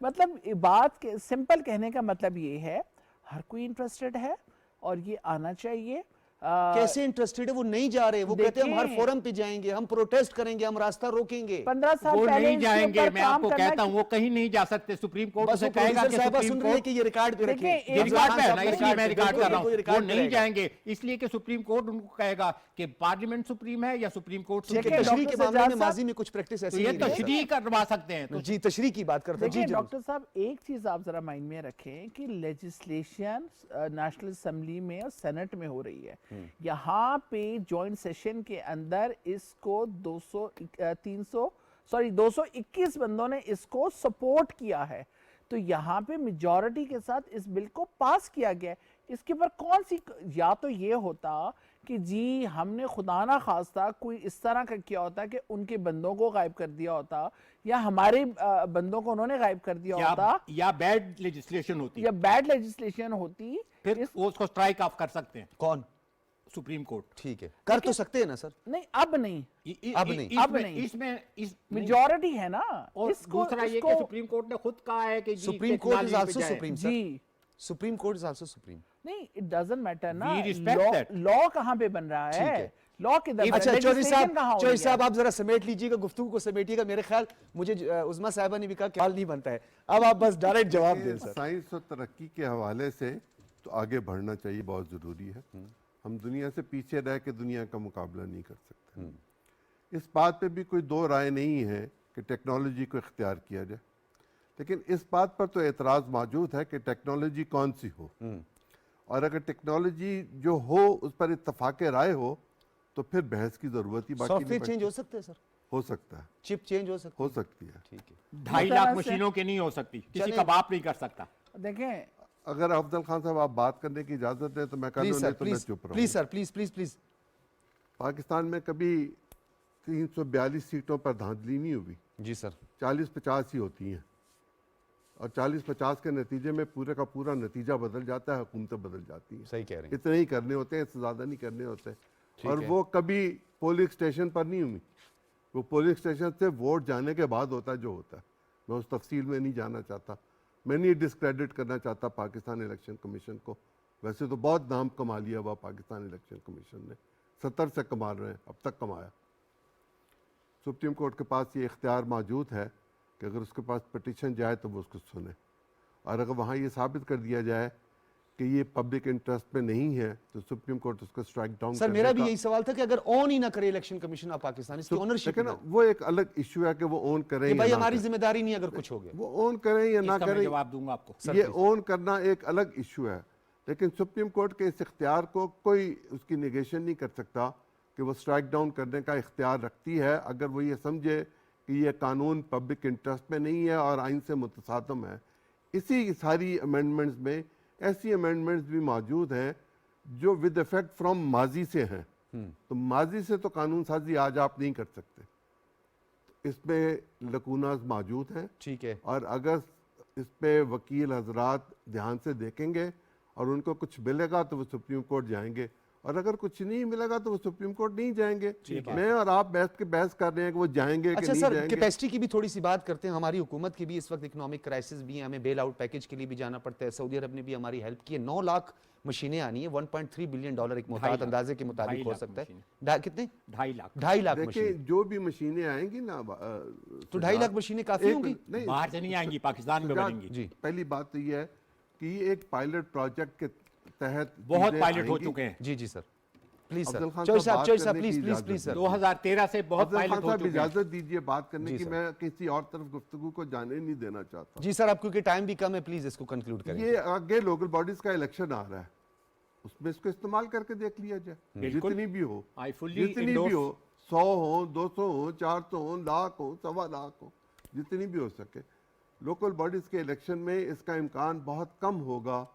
मतलब बात के सिंपल कहने का मतलब ये है, हर कोई इंटरेस्टेड है और ये आना चाहिए। कैसे इंटरेस्टेड है? वो नहीं जा रहे, वो कहते हैं हम हर देखिए- फोरम पे जाएंगे, हम प्रोटेस्ट करेंगे, हम रास्ता रोकेंगे। 15 साल वो पहले नहीं इसके जाएंगे, ऊपर मैं काम आपको करना कहता हूँ वो कहीं नहीं जा सकते। सुप्रीम कोर्ट बस उसे वो कहेगा प्रोड्यूसर कि साहब सुप्रीम सुन रहे हैं कोर्ट कि ये रिकॉर्ड पे देखिए, रखें। ये एक रिकॉर्ड पे है ना, साहब इसलिए मैं रिकॉर्ड बिल्कुल, कर रहा बिल्कुल हूँ। रिकॉर्ड वो पे नहीं रहेगा। जाएंगे इसलिए कि सुप्रीम कोर्ट उनको कहेगा कि पार्लियामेंट सुप्रीम है या सुप्रीम कोर्ट देखिए, सुप्रीम है। तशरीह के डॉक्टर मामले में सज्जाद माजी में कुछ प्रैक्टिस तो ऐसी ये नहीं रही। तशरीह करवा सकते हैं। तो जी तशरीह की बात करते हैं। जी देखिए जरूर। डॉक्टर साहब, एक चीज आप जरा माइंड में रखें कि लेजिस्लेशन नेशनल असेंबली में और सेनेट में हो रही है। यहाँ पे जॉइंट सेशन के अंदर इसको 221 बंदों ने इसको सपोर्ट किया है, तो यहाँ पे मेजॉरिटी के साथ इस बिल को पास किया गया है। इसके ऊपर कौन सी, या तो ये होता कि जी हमने खुदा ना खास्ता कोई इस तरह का किया होता कि उनके बंदों को गायब कर दिया होता, या हमारे बंदों को उन्होंने गायब कर दिया होता, या बैड लेजिस्लेशन होती या बैड लेजिस्लेशन होती। फिर वो उसको स्ट्राइक ऑफ कर सकते हैं कौन? Supreme court. ठीक है, कर तो सकते हैं ना सर। नहीं, अब नहीं, अब नहीं। अब नहीं। इसमें मेजॉरिटी है ना। और दूसरा ये कि सुप्रीम कोर्ट ने खुद कहा है कि जी सुप्रीम कोर्ट इज टेक्नोलॉजी पे आल्सो जाए। सुप्रीम जी supreme court is also supreme. नहीं, इट डजंट मैटर ना। We respect that. लॉ कहाँ पे बन रहा ठीक है? है। लॉ किधर? अच्छा चौधरी legislation कहाँ हो चौधरी रही है? साहब आप जरा समेट लीजिएगा, गुफ्तगू को समेटिएगा। मेरे ख्याल मुझे उस्मा साहिबा ने भी कहा कि हाल नहीं बनता है। अब आप बस डायरेक्ट जवाब दें सर। साइंस और तरक्की के हवाले से तो आगे बढ़ना चाहिए, बहुत ज़रूरी है। हम दुनिया से पीछे रह के दुनिया का मुकाबला नहीं कर सकते। इस बात पे भी कोई दो राय नहीं है कि टेक्नोलॉजी को इख्तियार किया जाए, लेकिन इस बात पर तो एतराज़ मौजूद है कि टेक्नोलॉजी कौन सी हो, और अगर टेक्नोलॉजी जो हो उस पर इत्तफाक राय हो तो फिर बहस की ज़रूरत ही बाकी नहीं सॉफ्टवेयर चेंज बचती। हो सकते हैं सर, हो सकता है, चिप चेंज हो सकती हो है। सकती है। ठीक है, 2.5 लाख मशीनों की नहीं हो सकती, किसी चलें। का बाप नहीं कर सकता। देखें, अगर अफजल खान साहब आप बात करने की इजाज़त दें तो मैं कर प्लीज लूँ, सर, नहीं तो मैं प्लीज चुप रहूँ। Please sir, please please please. Pakistan में कभी 342 सीटों पर धांधली नहीं हुई, जी सर। 40-50 ही होती हैं, और 40-50 के नतीजे में पूरे का पूरा नतीजा बदल जाता है, हुकूमतें बदल जाती हैं। सही कह रहे हैं। इतने ही करने होते हैं, इससे ज़्यादा नहीं करने होते। ठीक और है। वो कभी पोलिंग स्टेशन पर नहीं हुई, वो पोलिंग स्टेशन से वोट जाने के बाद होता है जो होता है। मैं उस तफसील में नहीं जाना चाहता, मैं नहीं डिस्क्रेडिट करना चाहता पाकिस्तान इलेक्शन कमीशन को। वैसे तो बहुत नाम कमा लिया हुआ पाकिस्तान इलेक्शन कमीशन ने, 70 से कमा रहे हैं, अब तक कमाया। सुप्रीम कोर्ट के पास ये इख्तियार मौजूद है कि अगर उसके पास पटिशन जाए तो वो उसको सुने, और अगर वहाँ ये साबित कर दिया जाए कि ये पब्लिक इंटरेस्ट में नहीं है तो सुप्रीम कोर्ट उसको स्ट्राइक डाउन सर मेरा भी यही सवाल था कि अगर ऑन ही ना करे इलेक्शन कमीशन ऑफ पाकिस्तान, इसकी ओनरशिप ना, वो एक अलग इशू है कि वो ओन करें कि या भाई ना हमारी करें। जिम्मेदारी नहीं अगर कुछ हो गया। वो ओन करें या ना इसका मैं करें, जवाब दूंगा आपको। ये ओन करना एक अलग इशू है, लेकिन सुप्रीम कोर्ट के इस इख्तियार को कोई उसकी निगेशन नहीं कर सकता कि वो स्ट्राइक डाउन करने का इख्तियार रखती है अगर वो ये समझे कि ये कानून पब्लिक इंटरेस्ट में नहीं है और आइन से मुतसादम है। इसी सारी अमेंडमेंट्स में ऐसी अमेंडमेंट्स भी मौजूद हैं जो विद इफेक्ट फ्रॉम माजी से हैं, तो माजी से तो कानून साजी आज आप नहीं कर सकते, तो इसमें लकूनाज मौजूद हैं। ठीक है, और अगर इस पे वकील हजरात ध्यान से देखेंगे और उनको कुछ मिलेगा तो वो सुप्रीम कोर्ट जाएंगे, और अगर कुछ नहीं मिलेगा तो वो सुप्रीम कोर्ट नहीं जाएंगे। मैं और आप बहस कर रहे हैं कि वो जाएंगे कि अच्छा नहीं सर, जाएंगे। कैपेसिटी की भी थोड़ी सी बात करते हैं। हमारी हुकूमत की भी इस वक्त इकोनॉमिक क्राइसिस भी है, हमें बेल आउट पैकेज के लिए भी जाना पड़ता है। सऊदी अरब ने भी हमारी हेल्प की है। 9 लाख मशीनें आनी है, 1.3 बिलियन डॉलर एक मुताबिक अंदाजे के मुताबिक हो सकता है। कितने? 2.5 लाख। 2.5 लाख देखिए मशीनें। जो भी मशीनें आएंगी ना तो 2.5 लाख मशीनें काफी होंगी? नहीं, बाहर से नहीं आएंगी, पाकिस्तान में सुजात, बनेंगी। जी। पहली बात तो ये है कि ये एक पायलट प्रोजेक्ट के तहत बहुत चीजें पायलट हो आएंगी। चुके हैं। जी जी sir, please sir. Afzal Khan Chaudhary साहब साहब, चौधरी बात साहब, करने प्लीज की प्लीज इजाजत प्लीज सर। 2013 से बहुत अफजल पायलट खान हो साहब चुके हैं। इजाजत दीजिए बात करने जी की, सर। मैं किसी और तरफ गुफ्तगू को जाने नहीं देना चाहता। जी सर, आप क्योंकि टाइम भी कम है, प्लीज इसको कंक्लूड करें। ये आगे लोकल बॉडीज का इलेक्शन आ रहा है, उसमें इसको इस्तेमाल करके देख लिया जाए, बिल्कुल। जितनी भी हो, I fully जितनी भी endorse- हो, 100 हो, 200 हो, 400 हो, लाख हो, 1.25 लाख हो, जितनी भी हो सके। लोकल बॉडीज के इलेक्शन में इसका इम्कान बहुत कम होगा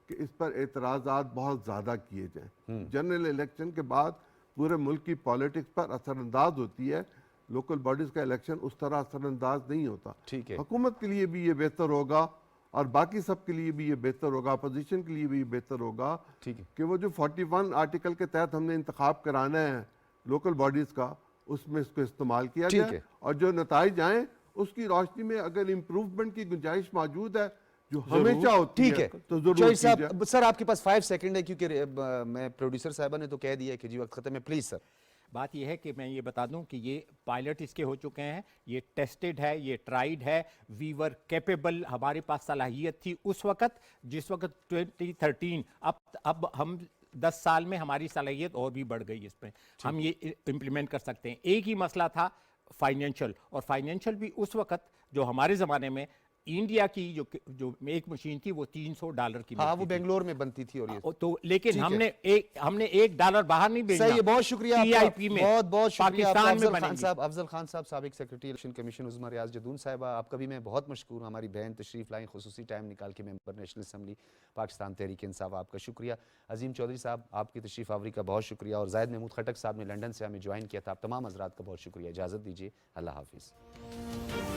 कि इस पर एतराज़ात बहुत ज़्यादा किए जाएं। जनरल इलेक्शन के बाद पूरे मुल्क की पॉलिटिक्स पर असरअंदाज होती है, लोकल बॉडीज़ का इलेक्शन उस तरह असरअंदाज नहीं होता। ठीक है। हुकूमत के लिए भी ये बेहतर होगा और बाकी सब के लिए भी ये बेहतर होगा, अपोजिशन के लिए भी ये बेहतर होगा ठीक है। कि वो जो 41 आर्टिकल के तहत हमने इंतखाब कराना है लोकल बॉडीज़ का, उसमें इसको इस्तेमाल किया ठीक जाए है। और जो नताइज आए उसकी रोशनी में अगर इम्प्रूवमेंट की गुंजाइश मौजूद है जो हमेशा होती ठीक है, है। तो जरूर जोहिर की जाए। साहब, सर आपके पास 5 सेकंड है क्योंकि मैं प्रोड्यूसर साहबा ने तो कह दिया है कि जी वक्त खत्म है, प्लीज सर। बात यह है कि मैं ये बता दूं कि ये पायलट इसके हो चुके हैं, ये टेस्टेड है, ये ट्राइड है, वी वर कैपेबल, हमारे पास सलाहियत थी उस वक्त जिस वक्त 2013, अब हम 10 साल में हमारी सलाहियत और भी बढ़ गई, इसमें हम ये इम्प्लीमेंट कर सकते हैं। एक ही मसला था फाइनेंशियल, और फाइनेंशियल भी उस वक्त जो हमारे ज़माने में इंडिया की जो एक मशीन थी वो $300 की हाँ, मिलती वो थी। बेंगलोर में बनती थी और ये तो लेकिन ठीक है। हमने $1 बाहर नहीं भेजा। सही है, बहुत शुक्रिया आपका, TIP में बहुत बहुत शुक्रिया आपका, पाकिस्तान में अफजल खान बनेंगी। साहब, अफजल खान साहब, साबिक सेक्रेटरी इलेक्शन कमीशन, उज़मा रियाज जदून साहिबा, आपका भी मैं बहुत मशकूर हूँ। हमारी बहन तशरीफ लाई, खुसूसी टाइम निकाल के, member national assembly Pakistan Tehreek Insaf, आपका शुक्रिया। अजीम चौधरी साहब, आपकी तशरीफ आवरी का बहुत शुक्रिया, और जाहिद महमूद खटक साहब ने लंदन से हमें ज्वाइन किया था। आप तमाम हजरात का बहुत शुक्रिया। इजाज़त दीजिए, अल्लाह हाफिज़।